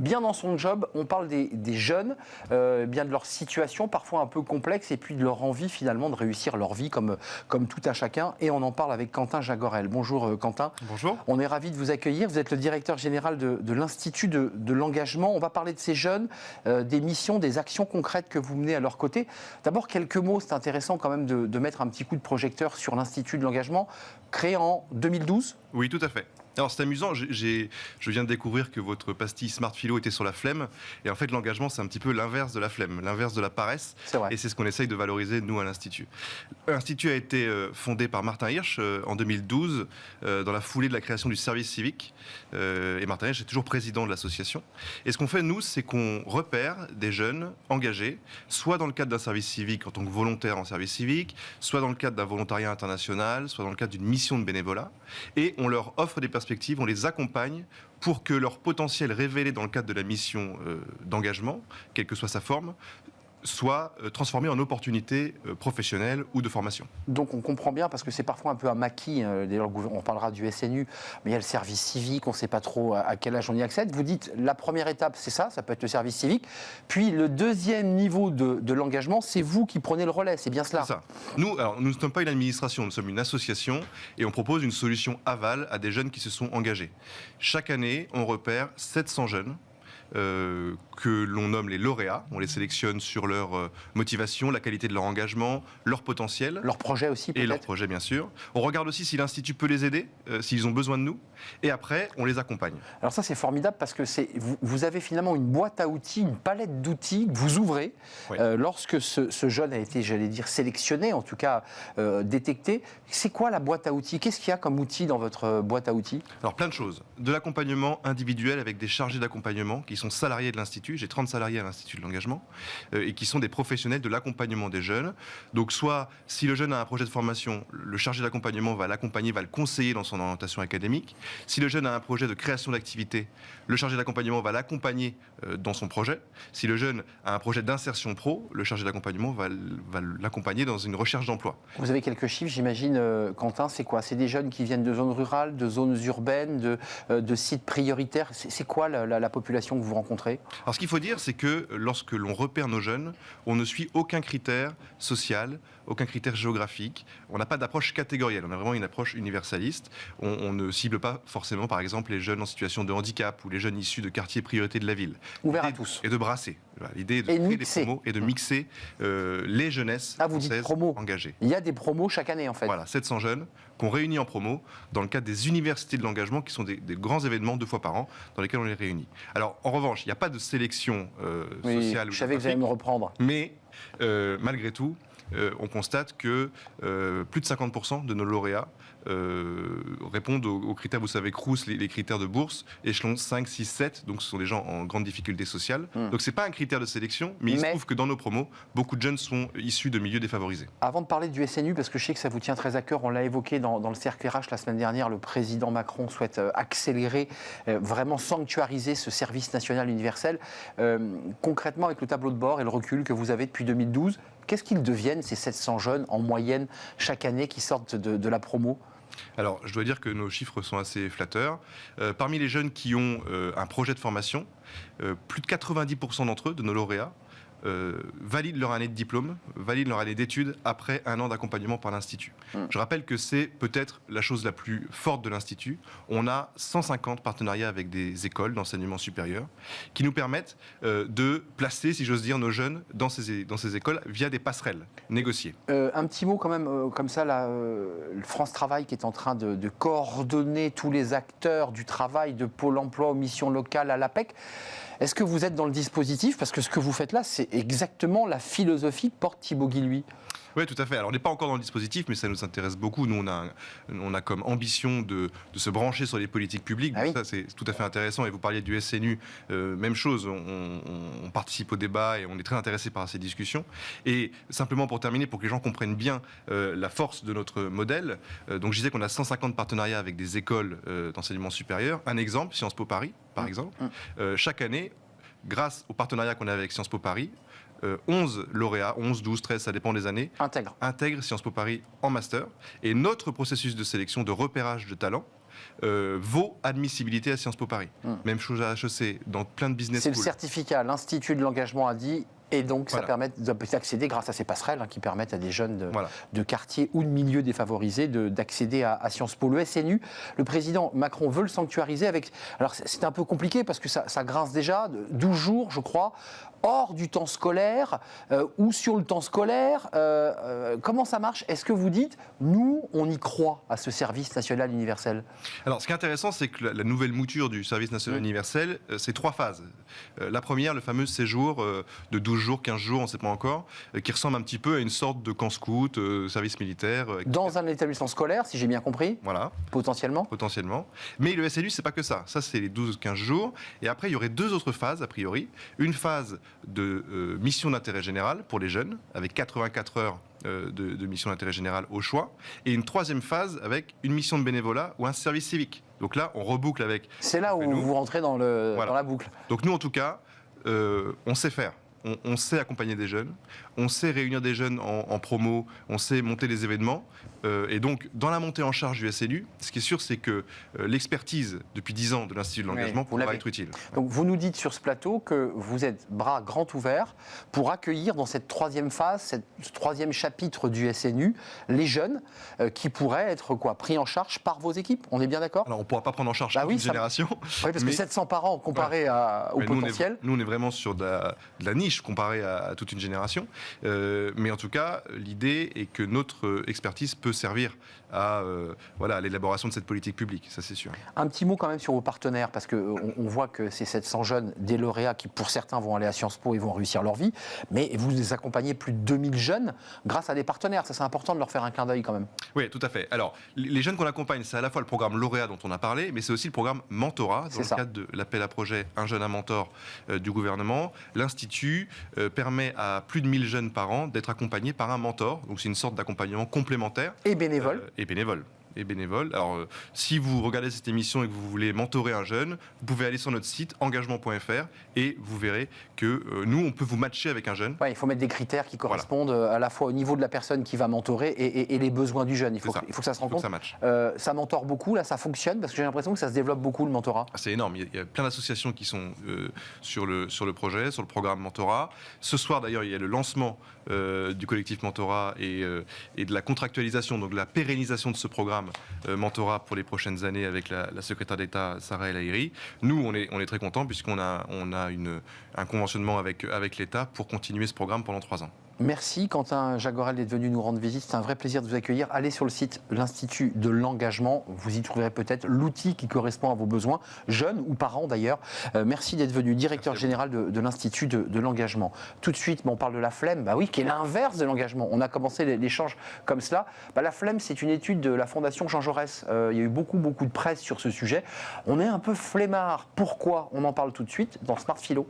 bien dans son job. On parle des jeunes, bien de leur situation parfois un peu complexe et puis de leur envie finalement de réussir leur vie comme tout à chacun. Et on en parle avec Quentin Jagorel. Bonjour Quentin. Bonjour. On est ravis de vous accueillir. Vous êtes le directeur général de l'Institut de l'engagement. On va parler de ces jeunes, des missions, des actions concrètes que vous menez à leur côté. D'abord, quelques mots. C'est intéressant quand même de mettre un petit coup de projecteur sur l'Institut de l'engagement, créé en 2012. Oui, tout à fait. Alors c'est amusant, je viens de découvrir que votre pastille Smart Philo était sur la flemme. Et en fait, l'engagement, c'est un petit peu l'inverse de la flemme, l'inverse de la paresse. C'est vrai. Et c'est ce qu'on essaye de valoriser, nous, à l'Institut. L'Institut a été fondé par Martin Hirsch en 2012, dans la foulée de la création du service civique. Et Martin Hirsch est toujours président de l'association. Et ce qu'on fait, nous, c'est qu'on repère des jeunes engagés, soit dans le cadre d'un service civique en tant que volontaire en service civique, soit dans le cadre d'un volontariat international, soit dans le cadre d'une mission de bénévolat. Et on leur offre des perspectives, on les accompagne pour que leur potentiel révélé dans le cadre de la mission d'engagement, quelle que soit sa forme, soit transformé en opportunité professionnelle ou de formation. Donc on comprend bien, parce que c'est parfois un peu un maquis, d'ailleurs on parlera du SNU, mais il y a le service civique, on ne sait pas trop à quel âge on y accède. Vous dites, la première étape, c'est ça peut être le service civique, puis le deuxième niveau de l'engagement, c'est vous qui prenez le relais, c'est bien cela? C'est ça. Nous ne sommes pas une administration, nous sommes une association, et on propose une solution aval à des jeunes qui se sont engagés. Chaque année, on repère 700 jeunes, que l'on nomme les lauréats. On les sélectionne sur leur motivation, la qualité de leur engagement, leur potentiel. Leur projet aussi, peut-être. Et leur projet, bien sûr. On regarde aussi si l'Institut peut les aider, s'ils ont besoin de nous. Et après, on les accompagne. Alors ça, c'est formidable parce que vous avez finalement une boîte à outils, une palette d'outils que vous ouvrez Oui. Lorsque ce jeune a été, j'allais dire, sélectionné, en tout cas détecté. C'est quoi la boîte à outils? Qu'est-ce qu'il y a comme outil dans votre boîte à outils? Alors, plein de choses. De l'accompagnement individuel avec des chargés d'accompagnement qui sont salariés de l'Institut. J'ai 30 salariés à l'Institut de l'engagement et qui sont des professionnels de l'accompagnement des jeunes. Donc, soit, si le jeune a un projet de formation, le chargé d'accompagnement va l'accompagner, va le conseiller dans son orientation académique. Si le jeune a un projet de création d'activité, le chargé d'accompagnement va l'accompagner dans son projet. Si le jeune a un projet d'insertion pro, le chargé d'accompagnement va l'accompagner dans une recherche d'emploi. Vous avez quelques chiffres, j'imagine, Quentin, c'est quoi? C'est des jeunes qui viennent de zones rurales, de zones urbaines, de sites prioritaires. C'est quoi la population que vous rencontrez? Alors ce qu'il faut dire, c'est que lorsque l'on repère nos jeunes, on ne suit aucun critère social, aucun critère géographique. On n'a pas d'approche catégorielle, on a vraiment une approche universaliste. On ne cible pas forcément, par exemple, les jeunes en situation de handicap ou les jeunes issus de quartiers priorité de la ville. Ouvert à tous. Et de brasser. L'idée est de créer des promos et de mixer les jeunesses françaises engagées. Il y a des promos chaque année, en fait. Voilà, 700 jeunes qu'on réunit en promo dans le cadre des universités de l'engagement, qui sont des grands événements 2 fois par an, dans lesquels on les réunit. Alors, en revanche, il n'y a pas de sélection sociale. Je savais que vous allez me reprendre. Mais, malgré tout, on constate que plus de 50% de nos lauréats répondent aux critères, vous savez, Crous, les critères de bourse, échelon 5, 6, 7, donc ce sont des gens en grande difficulté sociale. Donc c'est pas un critère de sélection, mais il se trouve que dans nos promos, beaucoup de jeunes sont issus de milieux défavorisés. Avant de parler du SNU, parce que je sais que ça vous tient très à cœur, on l'a évoqué dans le cercle RH la semaine dernière, le président Macron souhaite accélérer, vraiment sanctuariser ce service national universel. Concrètement, avec le tableau de bord et le recul que vous avez depuis 2012, qu'est-ce qu'ils deviennent, ces 700 jeunes, en moyenne, chaque année, qui sortent de la promo? Alors, je dois dire que nos chiffres sont assez flatteurs. Parmi les jeunes qui ont un projet de formation, plus de 90% d'entre eux, de nos lauréats, valident leur année de diplôme, valident leur année d'études après 1 an d'accompagnement par l'Institut. Je rappelle que c'est peut-être la chose la plus forte de l'Institut. On a 150 partenariats avec des écoles d'enseignement supérieur qui nous permettent de placer, si j'ose dire, nos jeunes dans ces écoles via des passerelles négociées. Un petit mot quand même, comme ça, le France Travail qui est en train de coordonner tous les acteurs du travail, de Pôle emploi aux missions locales à l'APEC. Est-ce que vous êtes dans le dispositif? Parce que ce que vous faites là, c'est exactement la philosophie que porte Thibaut Guilluy. Oui, tout à fait. Alors, on n'est pas encore dans le dispositif, mais ça nous intéresse beaucoup. Nous, on a comme ambition de se brancher sur les politiques publiques. Ah oui. Ça, c'est tout à fait intéressant. Et vous parliez du SNU, même chose. On participe au débat et on est très intéressé par ces discussions. Et simplement pour terminer, pour que les gens comprennent bien la force de notre modèle, donc je disais qu'on a 150 partenariats avec des écoles d'enseignement supérieur. Un exemple, Sciences Po Paris, par exemple. Chaque année, grâce au partenariat qu'on a avec Sciences Po Paris, 11 lauréats, 11, 12, 13, ça dépend des années, intègrent Sciences Po Paris en master. Et notre processus de sélection, de repérage de talent, vaut admissibilité à Sciences Po Paris. Même chose à HEC, dans plein de business C'est schools. le certificat, l'Institut de l'engagement a dit. Et donc, ça Voilà. permet d'accéder, grâce à ces passerelles qui permettent à des jeunes Voilà. de quartiers ou de milieux défavorisés d'accéder à Sciences Po. Le SNU, le président Macron veut le sanctuariser avec... Alors, c'est un peu compliqué parce que ça grince déjà, 12 jours, je crois, hors du temps scolaire ou sur le temps scolaire. Comment ça marche? Est-ce que vous dites, nous, on y croit à ce service national universel? Alors, ce qui est intéressant, c'est que la nouvelle mouture du service national universel, c'est 3 phases. La première, le fameux séjour de 12 jours, 15 jours, on ne sait pas encore, qui ressemble un petit peu à une sorte de camp scout, service militaire. Dans un établissement scolaire, si j'ai bien compris, Voilà, potentiellement. Mais le SNU, c'est pas que ça. Ça, c'est les 12-15 jours. Et après, il y aurait 2 autres phases, a priori. Une phase de mission d'intérêt général pour les jeunes, avec 84 heures de mission d'intérêt général au choix. Et une 3e phase avec une mission de bénévolat ou un service civique. Donc là, on reboucle avec... C'est là où vous rentrez dans la boucle. Donc nous, en tout cas, on sait faire. On sait accompagner des jeunes, on sait réunir des jeunes en promo, on sait monter des événements. Et donc, dans la montée en charge du SNU, ce qui est sûr, c'est que l'expertise depuis 10 ans de l'Institut de l'engagement pourra être utile. Donc, vous nous dites sur ce plateau que vous êtes bras grands ouverts pour accueillir dans cette 3e phase, ce 3e chapitre du SNU, les jeunes qui pourraient être pris en charge par vos équipes. On est bien d'accord? Alors, on ne pourra pas prendre en charge toute une génération. Oui, parce que 700 par an comparé au potentiel. Nous, on est vraiment sur de la niche comparé à toute une génération. Mais en tout cas, l'idée est que notre expertise peut servir à l'élaboration de cette politique publique, ça c'est sûr. Un petit mot quand même sur vos partenaires, parce qu'on voit que ces 700 jeunes, des lauréats qui pour certains vont aller à Sciences Po et vont réussir leur vie, mais vous les accompagnez plus de 2000 jeunes grâce à des partenaires. Ça, c'est important de leur faire un clin d'œil quand même. Oui, tout à fait. Alors, les jeunes qu'on accompagne, c'est à la fois le programme lauréat dont on a parlé, mais c'est aussi le programme mentorat, dans le cadre de l'appel à projet Un jeune, un mentor du gouvernement. L'Institut permet à plus de 1000 jeunes par an d'être accompagnés par un mentor, donc c'est une sorte d'accompagnement complémentaire. Et bénévole. Et bénévole. Alors, si vous regardez cette émission et que vous voulez mentorer un jeune, vous pouvez aller sur notre site engagement.fr et vous verrez que nous, on peut vous matcher avec un jeune. Ouais, il faut mettre des critères qui correspondent à la fois au niveau de la personne qui va mentorer et les besoins du jeune. Il faut que ça se rencontre. Ça mentore beaucoup, là, ça fonctionne, parce que j'ai l'impression que ça se développe beaucoup, le mentorat. C'est énorme. Il y a plein d'associations qui sont sur le projet, sur le programme mentorat. Ce soir, d'ailleurs, il y a le lancement du collectif mentorat et de la contractualisation, donc de la pérennisation de ce programme mentorat pour les prochaines années avec la secrétaire d'État Sarah El Haïry. Nous, on est très contents puisqu'on a un conventionnement avec l'État pour continuer ce programme pendant 3 ans. Merci Quentin Jagorel d'être venu nous rendre visite. C'est un vrai plaisir de vous accueillir. Allez sur le site de l'Institut de l'engagement. Vous y trouverez peut-être l'outil qui correspond à vos besoins, jeunes ou parents d'ailleurs. Merci d'être venu, directeur général de l'Institut de l'engagement. Tout de suite, on parle de la flemme, qui est l'inverse de l'engagement. On a commencé l'échange comme cela. La flemme, c'est une étude de la Fondation Jean Jaurès. Il y a eu beaucoup de presse sur ce sujet. On est un peu flemmard. Pourquoi? On en parle tout de suite dans Smart Philo.